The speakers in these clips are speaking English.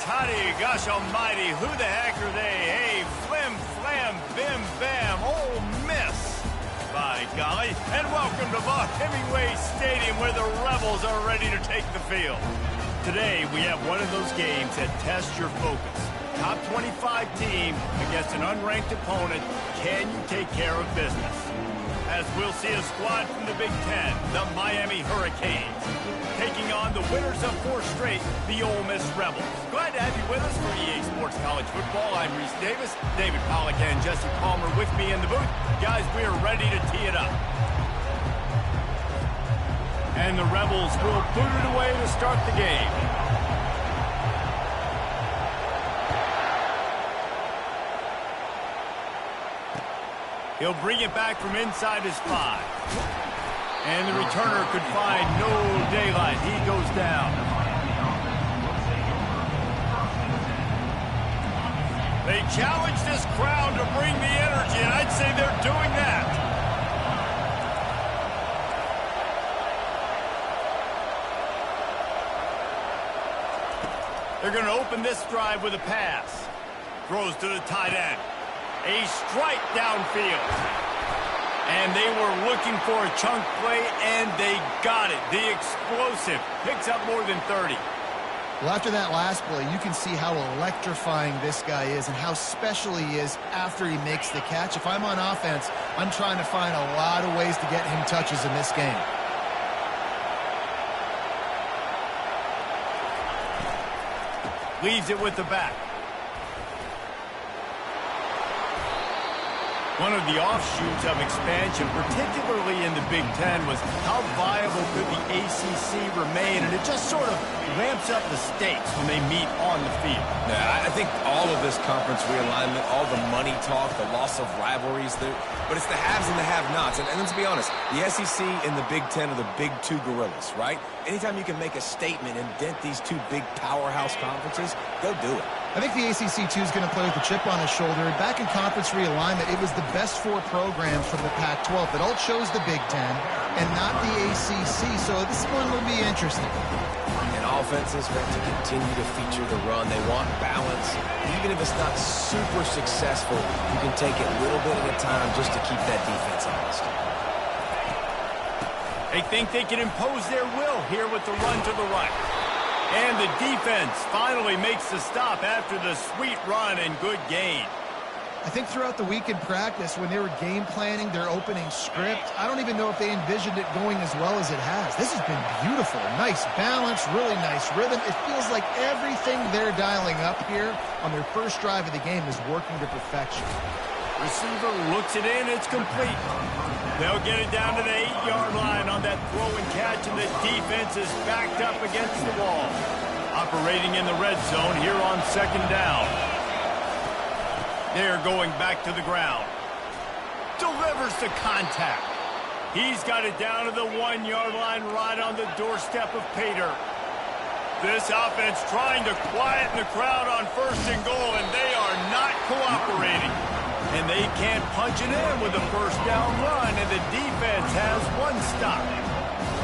Tiny, gosh almighty, who the heck are they? Hey, flim, flam, bim, bam, Ole Miss. By golly, and welcome to Vaught Hemingway Stadium where the Rebels are ready to take the field. Today, we have one of those games that tests your focus. Top 25 team against an unranked opponent. Can you take care of business? As we'll see a squad from the Big Ten, the Miami Hurricanes, taking on the winners of 4 straight, the Ole Miss Rebels. Glad to have you with us for EA Sports College Football. I'm Reese Davis, David Pollack and Jesse Palmer with me in the booth. Guys, we are ready to tee it up. And the Rebels will boot it away to start the game. He'll bring it back from inside his 5. And the returner could find no daylight. He goes down. They challenge this crowd to bring the energy, and I'd say they're doing that. They're going to open this drive with a pass. Throws to the tight end. A strike downfield. And they were looking for a chunk play, and they got it. The explosive picks up more than 30. Well, after that last play, you can see how electrifying this guy is and how special he is after he makes the catch. If I'm on offense, I'm trying to find a lot of ways to get him touches in this game. Leaves it with the back. One of the offshoots of expansion, particularly in the Big Ten, was how viable could the ACC remain, and it just sort of ramps up the stakes when they meet on the field. Yeah, I think all of this conference realignment, all the money talk, the loss of rivalries, but it's the haves and the have-nots. And let's be honest, the SEC and the Big Ten are the big 2 gorillas, right? Anytime you can make a statement and dent these 2 big powerhouse conferences, go do it. I think the ACC, too, is going to play with a chip on his shoulder. Back in conference realignment, it was the best 4 programs from the Pac-12 that all chose the Big Ten and not the ACC, so this one will be interesting. And offenses want to continue to feature the run. They want balance. Even if it's not super successful, you can take it little bit at a time just to keep that defense honest. They think they can impose their will here with the run to the right. And the defense finally makes the stop after the sweet run and good gain. I think throughout the week in practice, when they were game planning their opening script, I don't even know if they envisioned it going as well as it has. This has been beautiful. Nice balance, really nice rhythm. It feels like everything they're dialing up here on their first drive of the game is working to perfection. Receiver looks it in, it's complete. They'll get it down to the 8-yard line on that throw and catch, and the defense is backed up against the wall. Operating in the red zone here on 2nd down. They're going back to the ground. Delivers the contact. He's got it down to the 1-yard line right on the doorstep of Pater. This offense trying to quieten the crowd on 1st and goal, and they are not cooperating. And they can't punch it in with a 1st down run, and the defense has 1 stop.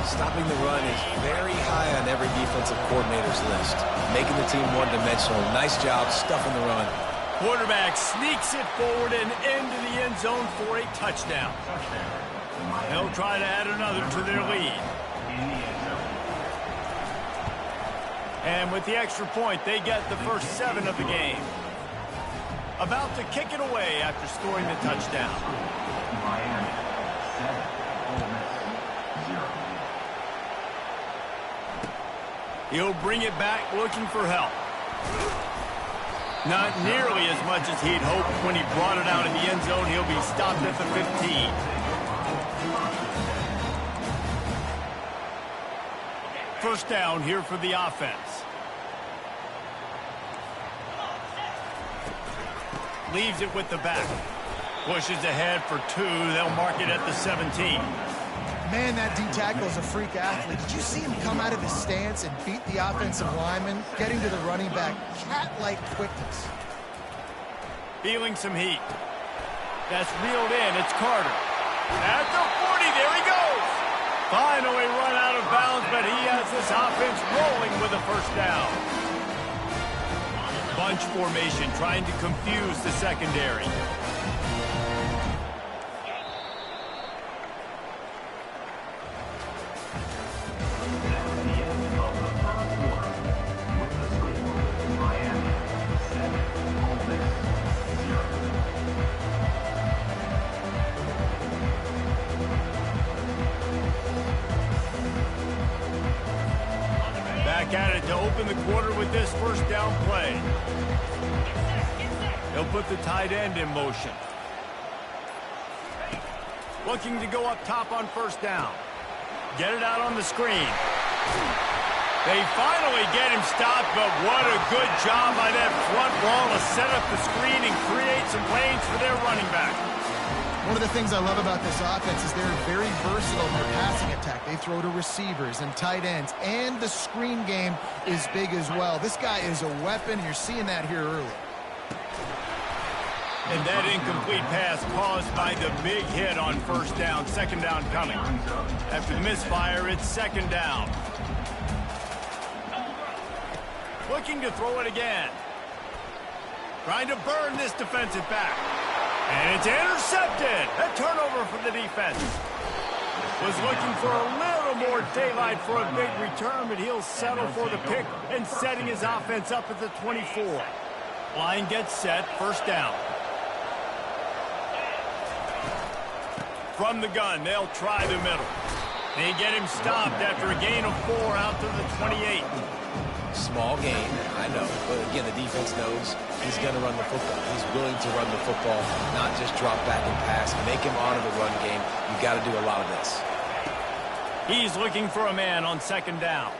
Stopping the run is very high on every defensive coordinator's list. Making the team one-dimensional. Nice job stuffing the run. Quarterback sneaks it forward and into the end zone for a touchdown. They'll try to add another to their lead. And with the extra point, they get the first 7 of the game. About to kick it away after scoring the touchdown. He'll bring it back looking for help. Not nearly as much as he'd hoped when he brought it out in the end zone. He'll be stopped at the 15. First down here for the offense. Leaves it with the back. Pushes ahead for 2. They'll mark it at the 17. Man, that D-tackle is a freak athlete. Did you see him come out of his stance and beat the offensive lineman, getting to the running back? Cat-like quickness. Feeling some heat. That's reeled in. It's Carter. At the 40, there he goes. Finally run out of bounds, but he has this offense rolling with a 1st down. bunch formation, trying to confuse the secondary. Back at it to open the quarter with this first down play. They'll put the tight end in motion. Looking to go up top on first down. Get it out on the screen. They finally get him stopped, but what a good job by that front wall to set up the screen and create some lanes for their running back. One of the things I love about this offense is they're very versatile in their passing attack. They throw to receivers and tight ends, and the screen game is big as well. This guy is a weapon, and you're seeing that here early. And that incomplete pass caused by the big hit on first down. Second down coming. After the misfire, it's second down. Looking to throw it again. Trying to burn this defensive back. And it's intercepted. A turnover for the defense. Was looking for a little more daylight for a big return, but he'll settle for the pick and setting his offense up at the 24. Line gets set. First down. From the gun, they'll try the middle. They get him stopped after a gain of 4 out to the 28. Small gain, I know. But again, the defense knows he's going to run the football. He's willing to run the football, not just drop back and pass. Make him honor the run game. You've got to do a lot of this. He's looking for a man on second down.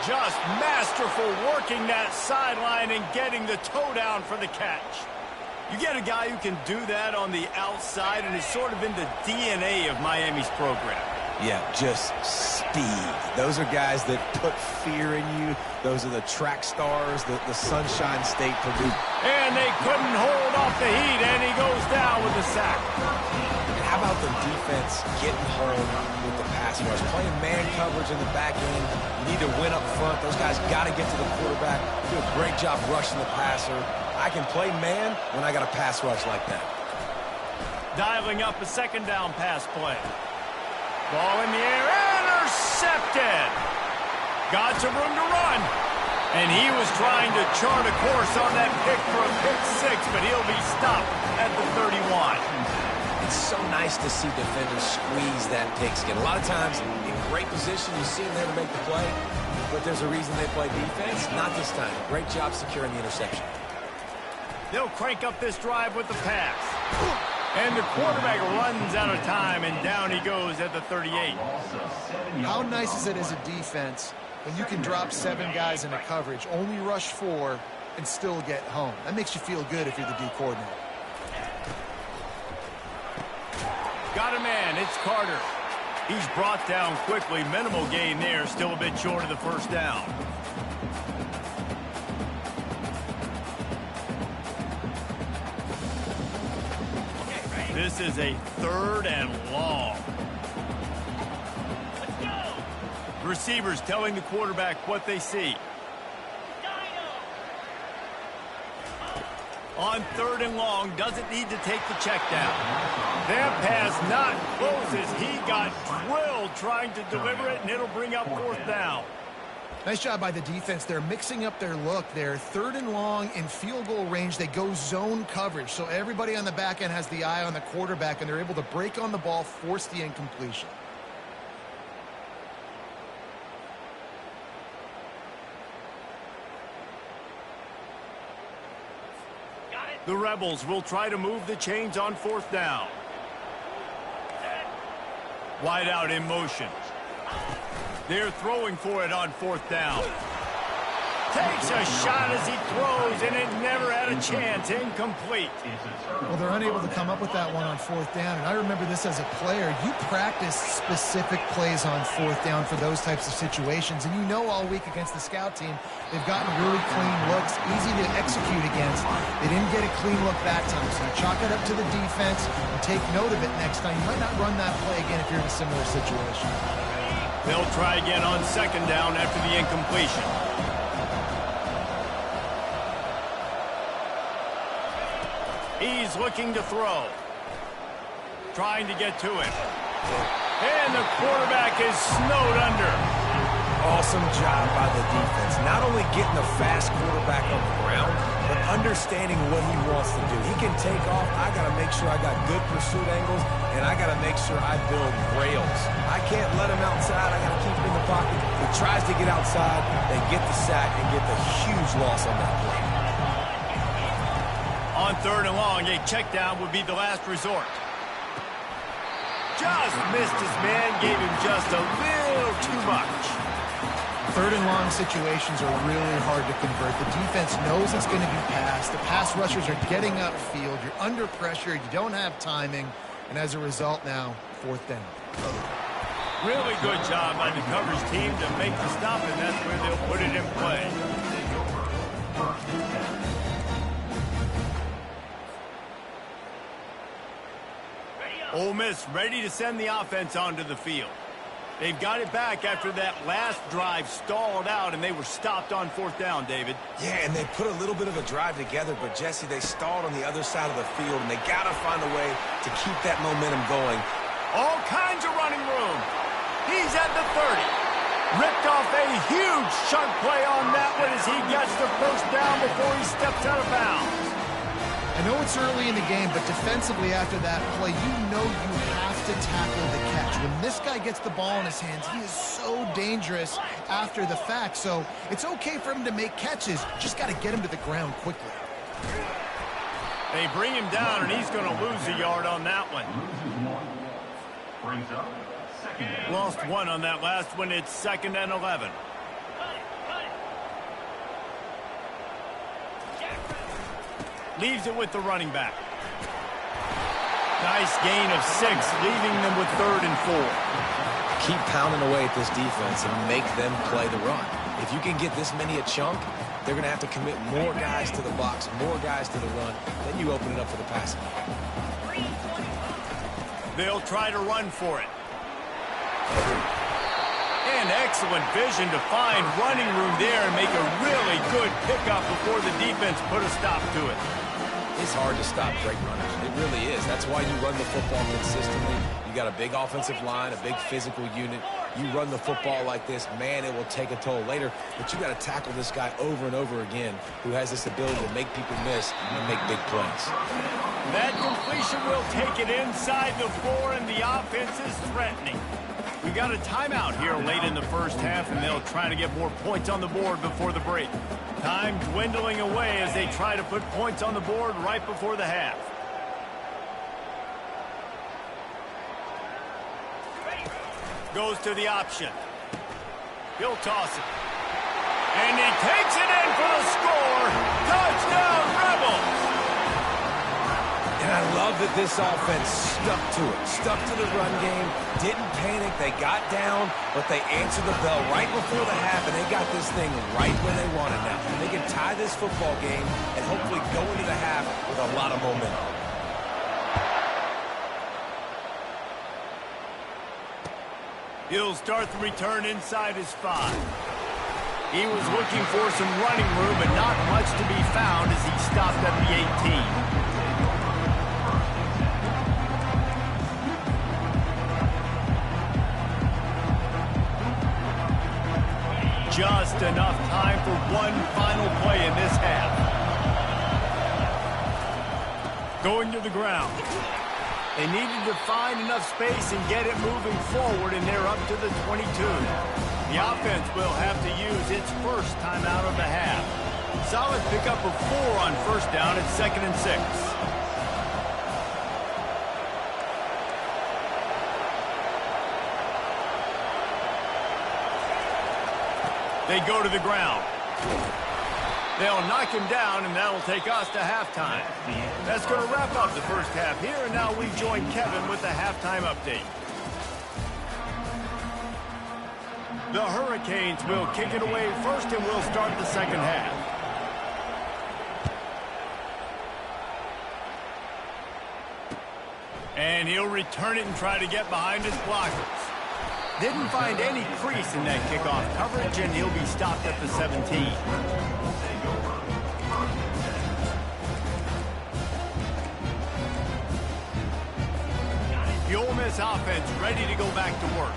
Just masterful working that sideline and getting the toe down for the catch. You get a guy who can do that on the outside, and is sort of in the DNA of Miami's program. Yeah, just speed. Those are guys that put fear in you. Those are the track stars, the Sunshine State Purdue. And they couldn't hold off the heat, and he goes down with a sack. And how about the defense getting home with the pass rush? Playing man coverage in the back end. You need to win up front. Those guys got to get to the quarterback. Do a great job rushing the passer. I can play man when I got a pass rush like that. Dialing up a second down pass play. Ball in the air, intercepted. Got some room to run. And he was trying to chart a course on that pick for a pick 6, but he'll be stopped at the 31. It's so nice to see defenders squeeze that pigskin. A lot of times, in great position, you see them there to make the play, but there's a reason they play defense. Not this time. Great job securing the interception. They'll crank up this drive with the pass. And the quarterback runs out of time, and down he goes at the 38. How nice is it as a defense when you can drop 7 guys in a coverage, only rush 4, and still get home? That makes you feel good if you're the D coordinator. Got a man. It's Carter. He's brought down quickly. Minimal gain there. Still a bit short of the first down. This is a 3rd and long. Receivers telling the quarterback what they see. On 3rd and long, doesn't need to take the check down. That pass not closes. He got drilled trying to deliver it, and it'll bring up 4th down. Nice job by the defense. They're mixing up their look. They're 3rd and long in field goal range. They go zone coverage, so everybody on the back end has the eye on the quarterback, and they're able to break on the ball, force the incompletion. The Rebels will try to move the chains on 4th down. Wide out in motion. They're throwing for it on 4th down. Takes a shot as he throws, and it never had a chance. Incomplete. Well, they're unable to come up with that one on 4th down, and I remember this as a player. You practice specific plays on 4th down for those types of situations, and you know all week against the scout team, they've gotten really clean looks, easy to execute against. They didn't get a clean look that time, so you chalk it up to the defense and take note of it next time. You might not run that play again if you're in a similar situation. They'll try again on 2nd down after the incompletion. He's looking to throw. Trying to get to him. And the quarterback is snowed under. Awesome job by the defense. Not only getting a fast quarterback on the ground, but understanding what he wants to do. He can take off. I got to make sure I got good pursuit angles, and I got to make sure I build rails. I can't let him outside. I got to keep him in the pocket. He tries to get outside. They get the sack and get the huge loss on that play. On 3rd and long, a check down would be the last resort. Just missed his man, gave him just a little too much. 3rd and long situations are really hard to convert. The defense knows it's going to be passed. The pass rushers are getting upfield. You're under pressure. You don't have timing. And as a result now, 4th down. Really good job by the coverage team to make the stop, and that's where they'll put it in play. Ole Miss ready to send the offense onto the field. They've got it back after that last drive stalled out, and they were stopped on 4th down, David. Yeah, and they put a little bit of a drive together, but, Jesse, they stalled on the other side of the field, and they got to find a way to keep that momentum going. All kinds of running room. He's at the 30. Ripped off a huge chunk play on that one as he gets the 1st down before he steps out of bounds. I know it's early in the game, but defensively after that play, you know you have to tackle the catch. When this guy gets the ball in his hands, he is so dangerous after the fact. So it's okay for him to make catches. Just got to get him to the ground quickly. They bring him down, and he's going to lose a yard on that one. Lost 1 on that last one. It's 2nd and 11. Leaves it with the running back. Nice gain of 6, leaving them with 3rd and 4. Keep pounding away at this defense and make them play the run. If you can get this many a chunk, they're going to have to commit more guys to the box, more guys to the run. Then you open it up for the passing. They'll try to run for it. And excellent vision to find running room there and make a really good pickup before the defense put a stop to it. It's hard to stop great runners. It really is. That's why you run the football consistently. You got a big offensive line, a big physical unit. You run the football like this, man, it will take a toll later. But you got to tackle this guy over and over again who has this ability to make people miss and make big plays. That completion will take it inside the 4, and the offense is threatening. We got a timeout here late in the 1st half, and they'll try to get more points on the board before the break. Time dwindling away as they try to put points on the board right before the half. Goes to the option. He'll toss it. And he takes it in for the score. Touchdown, Rebels! And I love that this offense stuck to it, stuck to the run game, didn't panic, they got down, but they answered the bell right before the half, and they got this thing right where they want it now. They can tie this football game and hopefully go into the half with a lot of momentum. He'll start the return inside his 5. He was looking for some running room, but not much to be found as he stopped at the 18. Just enough time for one final play in this half. Going to the ground. They needed to find enough space and get it moving forward, and they're up to the 22. The offense will have to use its 1st timeout of the half. Solid pickup of 4 on 1st down at 2nd and 6. They go to the ground. They'll knock him down, and that'll take us to halftime. That's going to wrap up the 1st half here, and now we join Kevin with the halftime update. The Hurricanes will kick it away first, and we'll start the 2nd half. And he'll return it and try to get behind his blockers. Didn't find any crease in that kickoff coverage, and he'll be stopped at the 17. this offense ready to go back to work.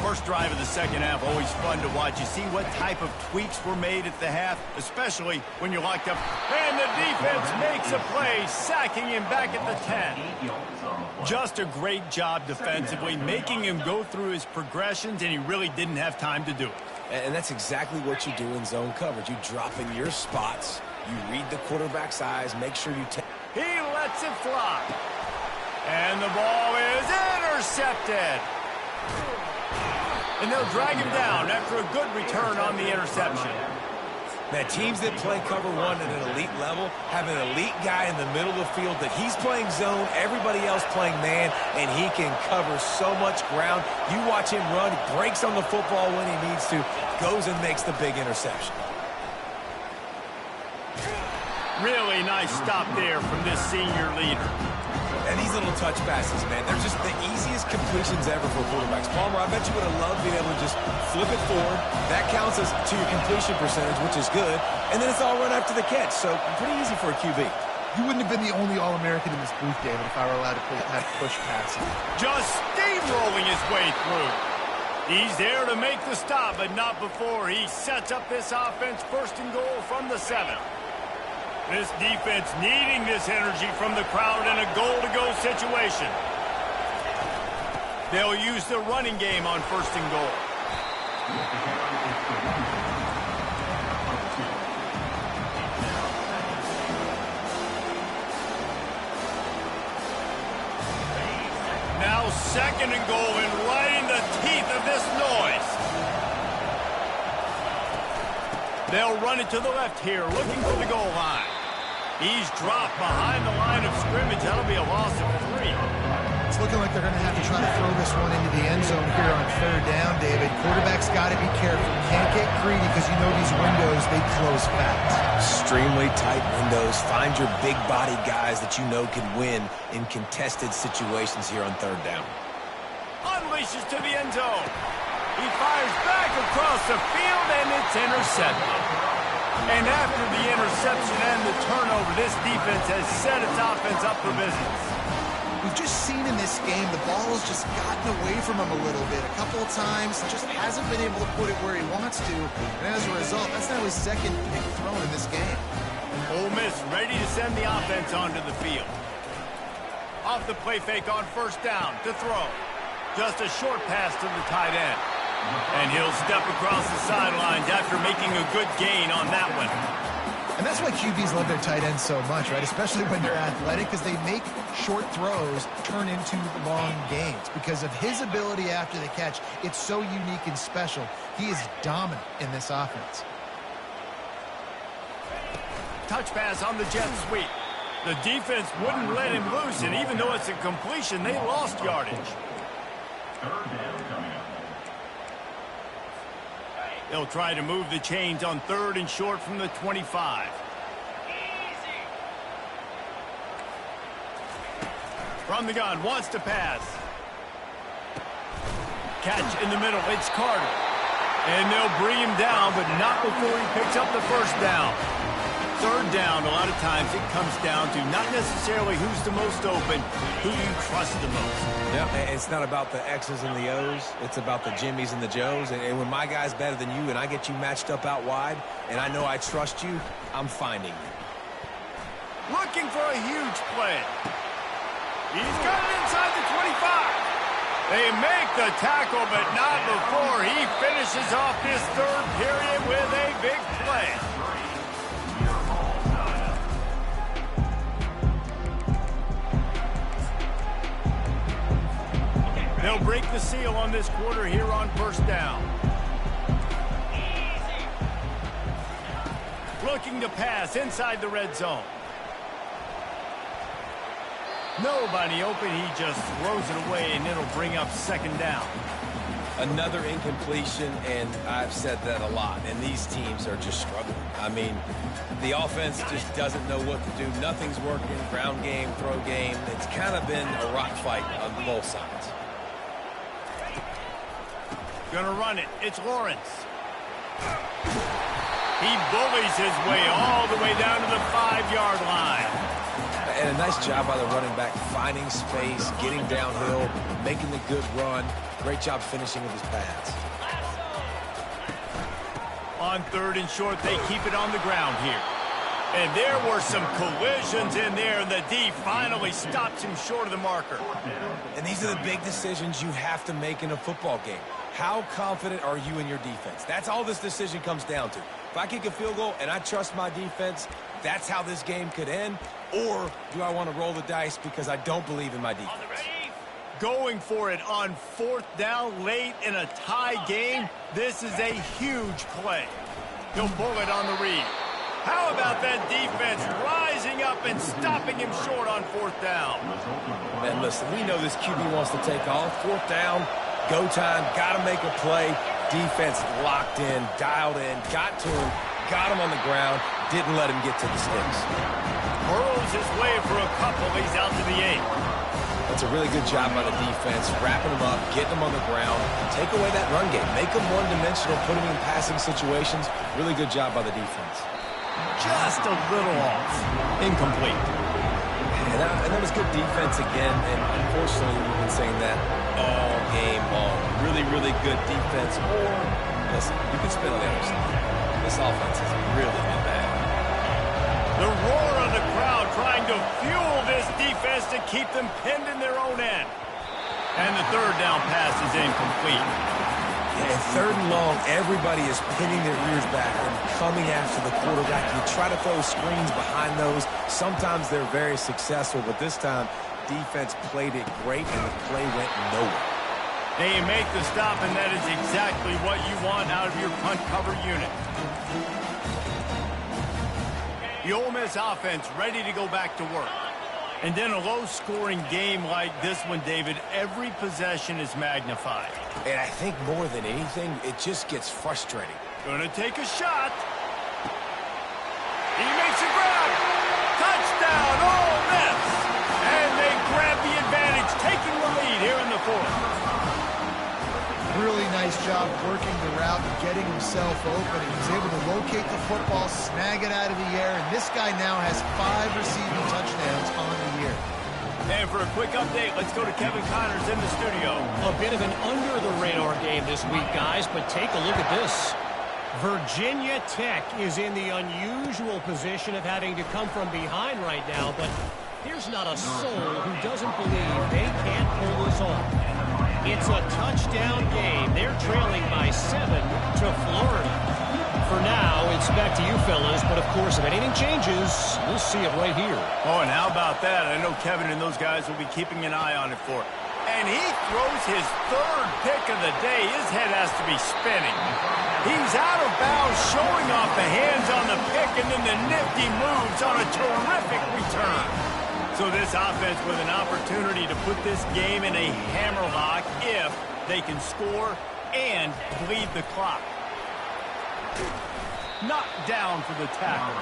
First drive of the second half, always fun to watch. You see what type of tweaks were made at the half, especially when you're locked up. And the defense makes a play, sacking him back at the 10. Just a great job defensively, making him go through his progressions, and he really didn't have time to do it. And that's exactly what you do in zone coverage. You drop in your spots, you read the quarterback's eyes, make sure you take. He lets it fly. And the ball is intercepted. And they'll drag him down after a good return on the interception. Man, teams that play cover one at an elite level have an elite guy in the middle of the field that he's playing zone, everybody else playing man, and he can cover so much ground. You watch him run, breaks on the football when he needs to, goes and makes the big interception. Really nice stop there from this senior leader. And these little touch passes, man, they're just the easiest completions ever for quarterbacks. Palmer, I bet you would have loved being able to just flip it forward. That counts as to your completion percentage, which is good. And then it's all run after the catch, so pretty easy for a QB. You wouldn't have been the only All-American in this booth, David, if I were allowed to have push passes. Just steamrolling his way through. He's there to make the stop, but not before he sets up this offense first and goal from the 7. This defense needing this energy from the crowd in a goal-to-go situation. They'll use the running game on first and goal. Now second and goal, and right in the teeth of this noise. They'll run it to the left here, looking for the goal line. He's dropped behind the line of scrimmage. That'll be a loss of 3. It's looking like they're going to have to try to throw this one into the end zone here on third down, David. Quarterback's got to be careful. Can't get greedy because you know these windows, they close fast. Extremely tight windows. Find your big body guys that you know can win in contested situations here on third down. Unleashes to the end zone. He fires back across the field, and it's intercepted. And after the interception and the turnover, this defense has set its offense up for business. We've just seen in this game the ball has just gotten away from him a little bit. A couple of times, just hasn't been able to put it where he wants to. And as a result, that's now his second pick thrown in this game. Ole Miss ready to send the offense onto the field. Off the play fake on first down to throw. Just a short pass to the tight end. And he'll step across the sidelines after making a good gain on that one. And that's why QBs love their tight ends so much, right? Especially when they're athletic, because they make short throws turn into long gains. Because of his ability after the catch, it's so unique and special. He is dominant in this offense. Touch pass on the jet sweep. The defense wouldn't let him loose, and even though it's a completion, they lost yardage. They'll try to move the chains on third and short from the 25. From the gun, wants to pass. Catch in the middle, it's Carter. And they'll bring him down, but not before he picks up the first down. Third down, a lot of times it comes down to not necessarily who's the most open, who you trust the most. Yeah, it's not about the X's and the O's. It's about the Jimmys and the Joes. And when my guy's better than you and I get you matched up out wide, and I know I trust you, I'm finding you. Looking for a huge play. He's got it inside the 25. They make the tackle, but not before he finishes off this third period with a big play. They'll break the seal on this quarter here on first down. Looking to pass inside the red zone. Nobody open. He just throws it away, and it'll bring up second down. Another incompletion, and I've said that a lot, and these teams are just struggling. I mean, the offense just doesn't know what to do. Nothing's working. Ground game, throw game. It's kind of been a rock fight on both sides. Gonna run it. It's Lawrence. He bullies his way all the way down to the 5-yard line. And a nice job by the running back, finding space, getting downhill, making the good run. Great job finishing with his pads. On 3rd and short, they keep it on the ground here. And there were some collisions in there, and the D finally stops him short of the marker. And these are the big decisions you have to make in a football game. How confident are you in your defense? That's all this decision comes down to. If I kick a field goal and I trust my defense, that's how this game could end. Or do I want to roll the dice because I don't believe in my defense? Going for it on 4th down late in a tie game. This is a huge play. He'll pull it on the read. How about that defense rising up and stopping him short on 4th down? And listen, we know this QB wants to take off. 4th down, go time, got to make a play. Defense locked in, dialed in, got to him, got him on the ground, didn't let him get to the sticks. Burrows his way for a couple. He's out to the 8. That's a really good job by the defense, wrapping him up, getting him on the ground, take away that run game, make him one-dimensional, put him in passing situations. Really good job by the defense. Just a little off. Incomplete. And that was good defense again, and unfortunately we've been saying that all game long. Really, really good defense. Or, listen, you can spin on the other side. This offense has really been bad. The roar of the crowd trying to fuel this defense to keep them pinned in their own end. And the 3rd down pass is incomplete. And 3rd and long, everybody is pinning their ears back and coming after the quarterback. You try to throw screens behind those. Sometimes they're very successful, but this time, defense played it great, and the play went nowhere. They make the stop, and that is exactly what you want out of your punt cover unit. The Ole Miss offense ready to go back to work. And in a low-scoring game like this one, David, every possession is magnified. And I think more than anything, it just gets frustrating. Gonna take a shot. He makes a grab. Touchdown, Ole Miss. And they grab the advantage, taking the lead here in the 4th. Really nice job working the route and getting himself open. He was able to locate the football, snag it out of the air, and this guy now has 5 receiving touchdowns on the year. And for a quick update, let's go to Kevin Connors in the studio. A bit of an under-the-radar game this week, guys, but take a look at this. Virginia Tech is in the unusual position of having to come from behind right now, but there's not a soul who doesn't believe they can't pull this off. It's a touchdown game. They're trailing by 7 to Florida. For now, it's back to you fellas, but of course, if anything changes, we'll see it right here. Oh, and how about that? I know Kevin and those guys will be keeping an eye on it for it. And he throws his 3rd pick of the day. His head has to be spinning. He's out of bounds, showing off the hands on the pick, and then the nifty moves on a terrific return. So this offense with an opportunity to put this game in a hammerlock if they can score and bleed the clock. Knocked down for the tackle.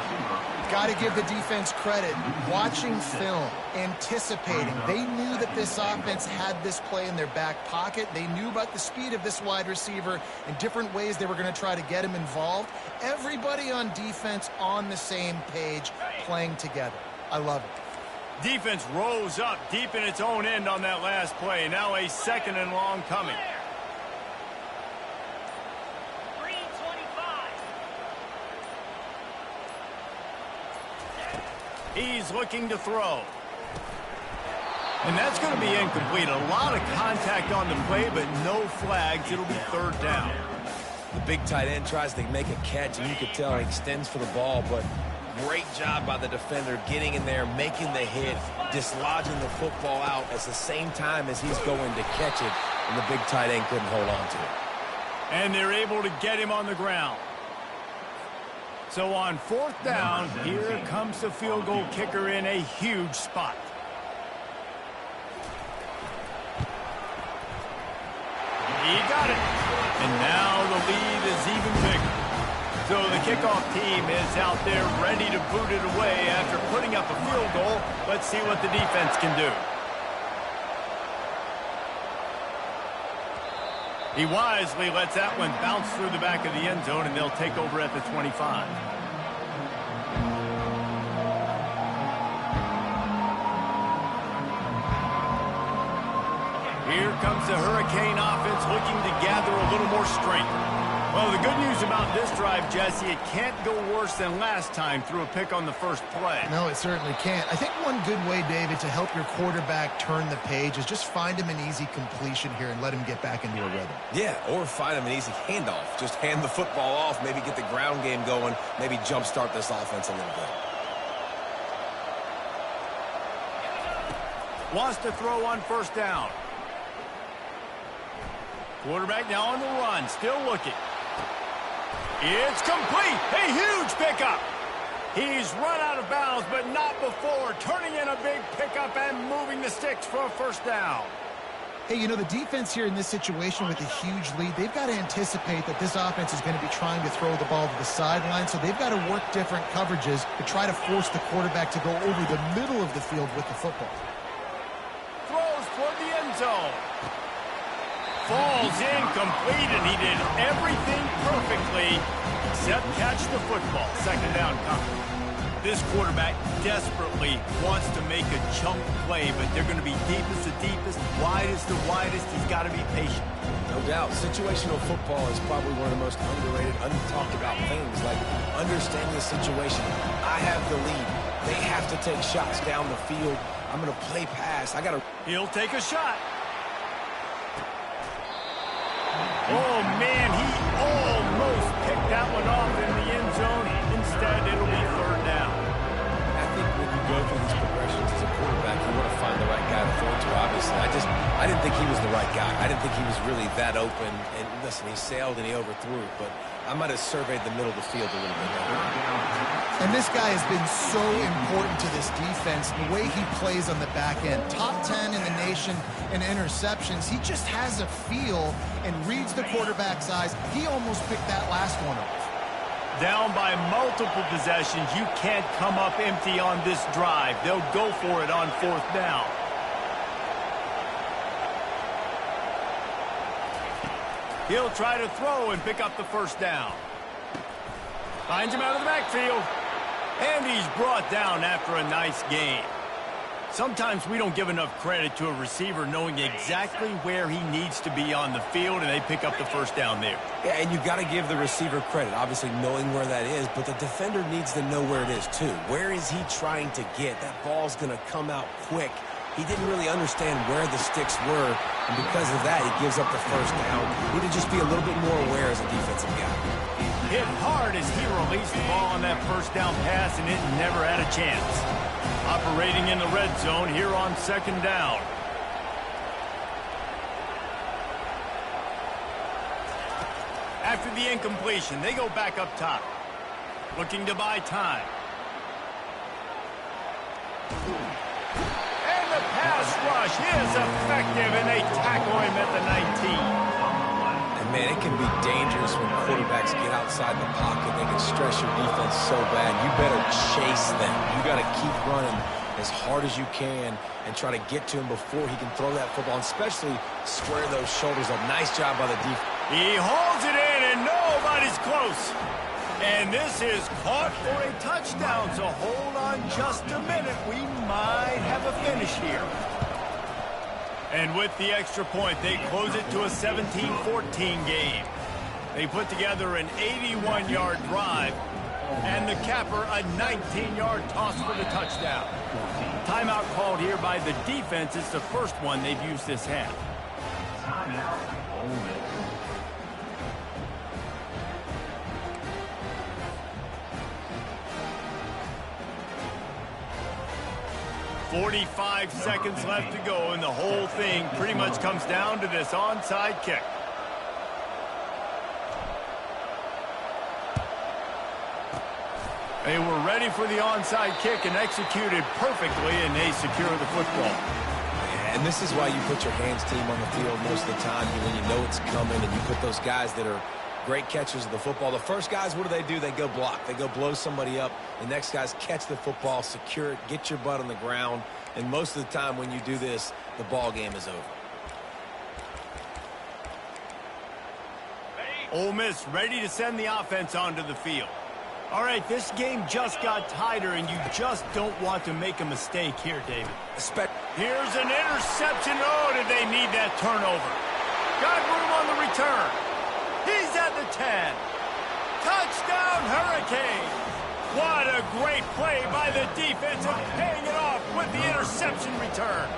Got to give the defense credit. Watching film, anticipating. They knew that this offense had this play in their back pocket. They knew about the speed of this wide receiver and different ways they were going to try to get him involved. Everybody on defense on the same page, playing together. I love it. Defense rose up deep in its own end on that last play. Now a 2nd and long coming. He's looking to throw. And that's going to be incomplete. A lot of contact on the play, but no flags. It'll be 3rd down. The big tight end tries to make a catch, and you could tell he extends for the ball, but great job by the defender getting in there, making the hit, dislodging the football out at the same time as he's going to catch it, and the big tight end couldn't hold on to it. And they're able to get him on the ground. So on 4th down, here comes the field goal kicker in a huge spot. He got it. And now the lead is even bigger. So the kickoff team is out there ready to boot it away after putting up a field goal. Let's see what the defense can do. He wisely lets that one bounce through the back of the end zone, and they'll take over at the 25. comes the Hurricane offense looking to gather a little more strength. Well, the good news about this drive, Jesse, it can't go worse than last time through a pick on the first play. No, it certainly can't. I think one good way, David, to help your quarterback turn the page is just find him an easy completion here and let him get back into a rhythm. Yeah, or find him an easy handoff. Just hand the football off, maybe get the ground game going, maybe jumpstart this offense a little bit. Wants to throw on first down. Quarterback now on the run, still looking. It's complete. A huge pickup. He's run out of bounds, but not before turning in a big pickup and moving the sticks for a first down. Hey, you know, the defense here in this situation with a huge lead, they've got to anticipate that this offense is going to be trying to throw the ball to the sideline, so they've got to work different coverages to try to force the quarterback to go over the middle of the field with the football. Throws toward the end zone. Falls incomplete, and he did everything perfectly except catch the football. Second down coming. This quarterback desperately wants to make a chunk play, but they're going to be deepest the deepest, widest the widest. He's got to be patient. No doubt. Situational football is probably one of the most underrated, untalked about things, like understanding the situation. I have the lead. They have to take shots down the field. I'm going to play pass. He'll take a shot. Oh, man, he almost picked that one off in the end zone. Instead, it'll be third down. I think when you go through these progressions as a quarterback, you want to find the right guy to throw to, obviously. I didn't think he was the right guy. I didn't think he was really that open. And listen, he sailed and he overthrew it, but I might have surveyed the middle of the field a little bit better. And this guy has been so important to this defense, the way he plays on the back end. Top 10 in the nation in interceptions. He just has a feel and reads the quarterback's eyes. He almost picked that last one off. Down by multiple possessions, you can't come up empty on this drive. They'll go for it on fourth down. He'll try to throw and pick up the first down. Finds him out of the backfield. And he's brought down after a nice gain. Sometimes we don't give enough credit to a receiver knowing exactly where he needs to be on the field, and they pick up the first down there. Yeah, and you've got to give the receiver credit, obviously knowing where that is, but the defender needs to know where it is too. Where is he trying to get? That ball's going to come out quick. He didn't really understand where the sticks were, and because of that, he gives up the first down. He need to just be a little bit more aware as a defensive guy. Hit hard as he released the ball on that first down pass, and it never had a chance. Operating in the red zone here on second down. After the incompletion, they go back up top. Looking to buy time. And the pass rush is effective, and they tackle him at the 19. Man, it can be dangerous when quarterbacks get outside the pocket. They can stress your defense so bad. You better chase them. You got to keep running as hard as you can and try to get to him before he can throw that football, and especially square those shoulders up. Nice job by the defense. He holds it in, and nobody's close. And this is caught for a touchdown, so hold on just a minute. We might have a finish here. And with the extra point, they close it to a 17-14 game. They put together an 81-yard drive, and the capper a 19-yard toss for the touchdown. Timeout called here by the defense. It's the first one they've used this half. 45 seconds left to go, and the whole thing pretty much comes down to this onside kick. They were ready for the onside kick and executed perfectly, and they secure the football. And this is why you put your hands team on the field most of the time, when you know it's coming, and you put those guys that are great catchers of the football. The first guys, what do? They go block. They go blow somebody up. The next guys catch the football, secure it, get your butt on the ground. And most of the time when you do this, the ball game is over. Ole Miss ready to send the offense onto the field. All right, this game just got tighter, and you just don't want to make a mistake here, David. Here's an interception. Oh, did they need that turnover? Got room on the return. He's at the 10. Touchdown, Hurricanes. What a great play by the defense and paying it off with the interception return.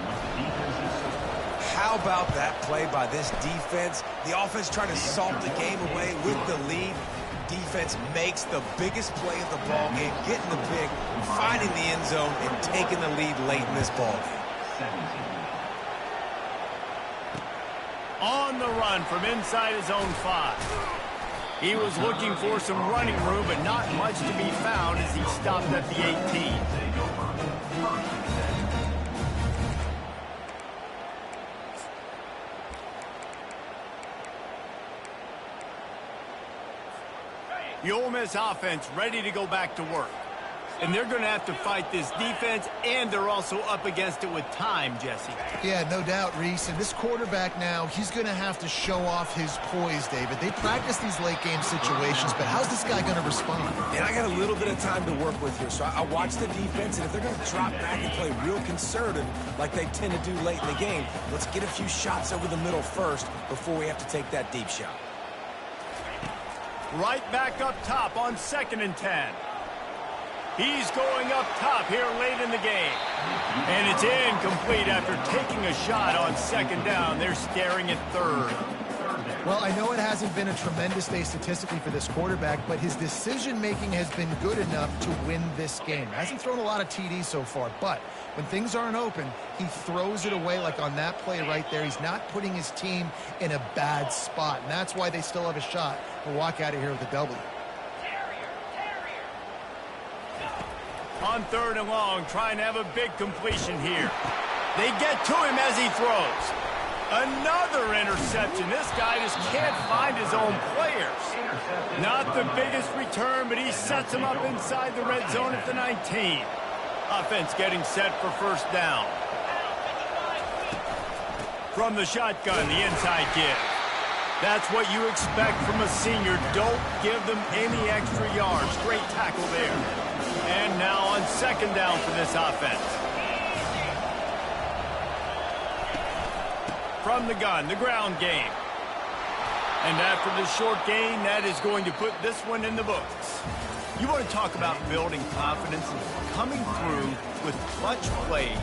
How about that play by this defense? The offense trying to salt the game away with the lead. Defense makes the biggest play of the ball game, getting the pick, finding the end zone, and taking the lead late in this ball game. On the run from inside his own 5. He was looking for some running room, but not much to be found as he stopped at the 18. The Ole Miss offense ready to go back to work. And they're going to have to fight this defense, and they're also up against it with time, Jesse. Yeah, no doubt, Reese. And this quarterback now, he's going to have to show off his poise, David. They practice these late-game situations, but how's this guy going to respond? And I got a little bit of time to work with here, so I watch the defense, and if they're going to drop back and play real conservative like they tend to do late in the game, let's get a few shots over the middle first before we have to take that deep shot. Right back up top on 2nd and 10. He's going up top here late in the game. And it's incomplete after taking a shot on 2nd down. They're staring at 3rd. Well, I know it hasn't been a tremendous day statistically for this quarterback, but his decision-making has been good enough to win this game. Hasn't thrown a lot of TDs so far, but when things aren't open, he throws it away like on that play right there. He's not putting his team in a bad spot, and that's why they still have a shot to walk out of here with a W. On 3rd and long, trying to have a big completion here. They get to him as he throws. Another interception. This guy just can't find his own players. Not the biggest return, but he sets him up inside the red zone at the 19. Offense getting set for 1st down. From the shotgun, the inside give. That's what you expect from a senior. Don't give them any extra yards. Great tackle there. And now on 2nd down for this offense. From the gun, the ground game. And after the short gain, that is going to put this one in the books. You want to talk about building confidence and coming through with clutch plays,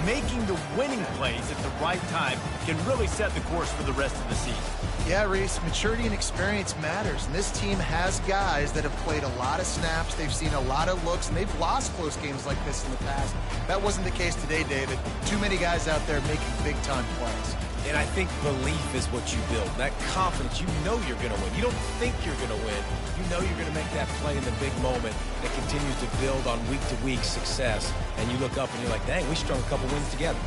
making the winning plays at the right time can really set the course for the rest of the season. Yeah, Reese, maturity and experience matters, and this team has guys that have played a lot of snaps, they've seen a lot of looks, and they've lost close games like this in the past. That wasn't the case today, David. Too many guys out there making big-time plays. And I think belief is what you build. That confidence, you know you're going to win. You don't think you're going to win. You know you're going to make that play in the big moment that continues to build on week-to-week success. And you look up and you're like, dang, we strung a couple wins together.